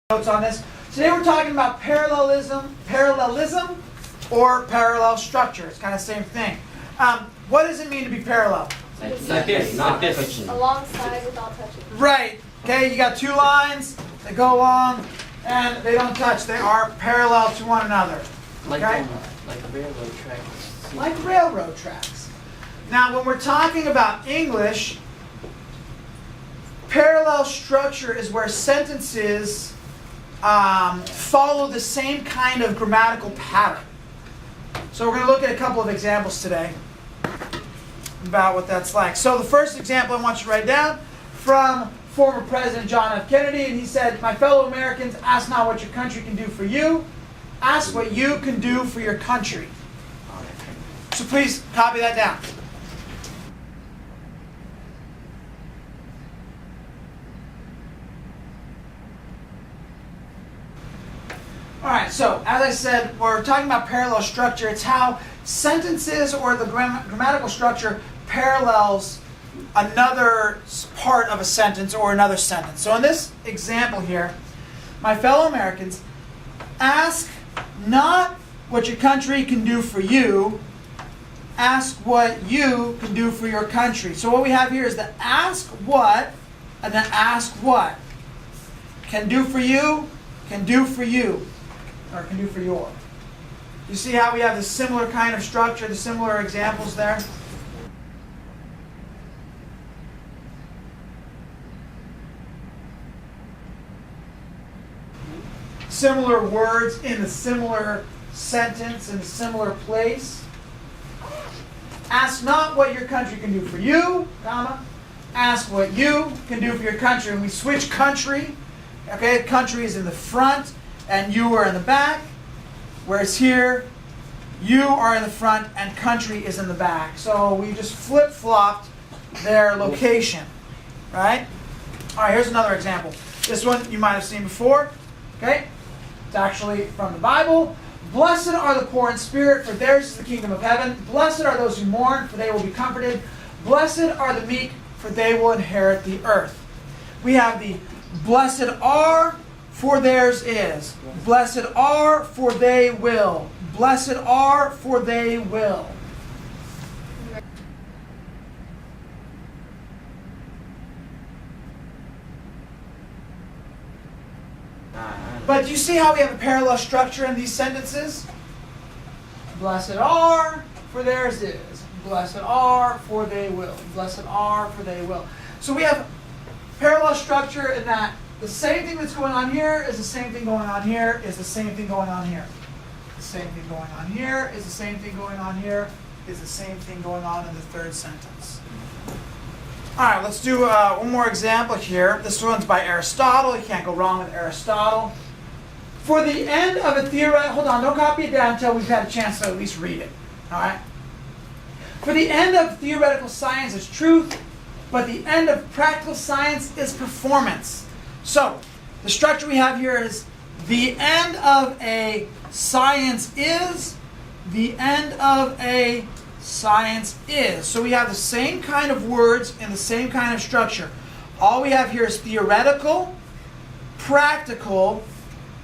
Notes on this. Today we're talking about parallelism or parallel structure. It's kind of the same thing. What does it mean to be parallel? Like this, not this. Alongside without touching. Right. Okay, you got two lines that go along and they don't touch. They are parallel to one another. Like, Okay? like a railroad track. Like railroad tracks. Now when we're talking about English, parallel structure is where sentences follow the same kind of grammatical pattern. So we're going to look at a couple of examples today about what that's like. So the first example I want you to write down from former President John F. Kennedy, and he said, "My fellow Americans, ask not what your country can do for you, ask what you can do for your country." So please copy that down. Alright, so as I said, we're talking about parallel structure. It's how sentences or the grammatical structure parallels another part of a sentence or another sentence. So in this example here, my fellow Americans, ask not what your country can do for you, ask what you can do for your country. So what we have here is the ask what and then ask what. Can do for you, can do for you. Or can do for your. You see how we have the similar kind of structure, the similar examples there? Similar words in a similar sentence in a similar place. Ask not what your country can do for you, comma. Ask what you can do for your country. And we switch country. Okay, country is in the front and you are in the back, whereas here, you are in the front and country is in the back. So we just flip-flopped their location, right? All right, here's another example. This one you might have seen before, okay? It's actually from the Bible. "Blessed are the poor in spirit, for theirs is the kingdom of heaven. Blessed are those who mourn, for they will be comforted. Blessed are the meek, for they will inherit the earth." We have the blessed are, for theirs is. Blessed are, for they will. Blessed are, for they will. But do you see how we have a parallel structure in these sentences? Blessed are, for theirs is. Blessed are, for they will. Blessed are, for they will. So we have parallel structure in that the same thing that's going on here is the same thing going on here is the same thing going on here. The same thing going on here is the same thing going on here is the same thing going on in the third sentence. All right, let's do one more example here. This one's by Aristotle. You can't go wrong with Aristotle. For the end of a theoretical... Hold on, don't copy it down until we've had a chance to at least read it. All right? "For the end of theoretical science is truth, but the end of practical science is performance." So, the structure we have here is the end of a science is, the end of a science is. So we have the same kind of words and the same kind of structure. All we have here is theoretical, practical,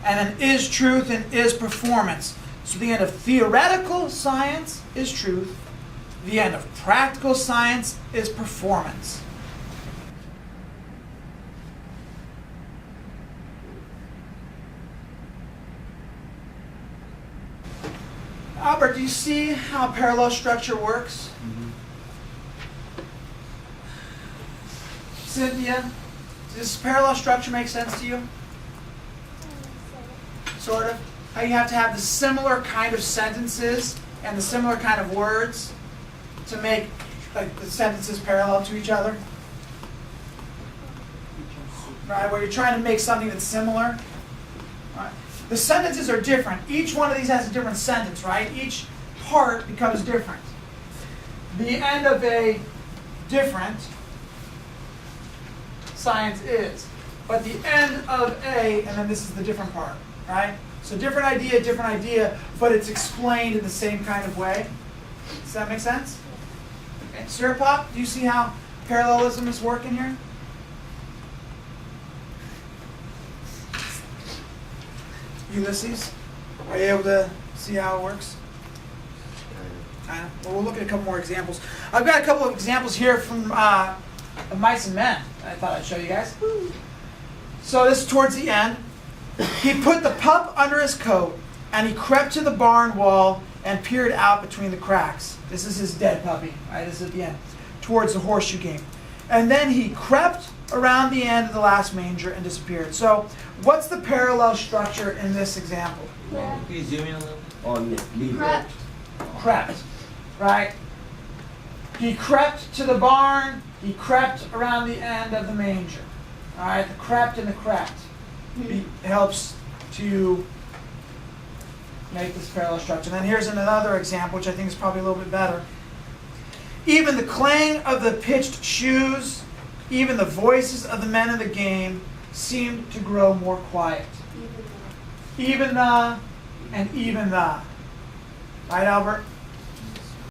and then is truth and is performance. So the end of theoretical science is truth, the end of practical science is performance. Albert, do you see how parallel structure works? Cynthia, does this parallel structure make sense to you? Sort of. How you have to have the similar kind of sentences and the similar kind of words to make the sentences parallel to each other? Right, where you're trying to make something that's similar. Right. The sentences are different. Each one of these has a different sentence, right? Each part becomes different. The end of a different science is. But the end of a, and then this is the different part, right? So different idea, but it's explained in the same kind of way. Does that make sense? Okay. Syrup Pop, do you see how parallelism is working here? Ulysses? Are you able to see how it works? Well, we'll look at a couple more examples. I've got a couple of examples here from of Mice and Men I thought I'd show you guys. So this is towards the end. He put the pup under his coat, and he crept to the barn wall and peered out between the cracks. This is his dead puppy, right? This is at the end, towards the horseshoe game. And then he crept around the end of the last manger and disappeared. So what's the parallel structure in this example? Can you zoom in a little? On leave. Crept, right? He crept to the barn. He crept around the end of the manger. All right, the crept and the crept helps to make this parallel structure. And then here's another example, which I think is probably a little bit better. Even the clang of the pitched shoes, even the voices of the men in the game seemed to grow more quiet. Even the and even the. Right, Albert?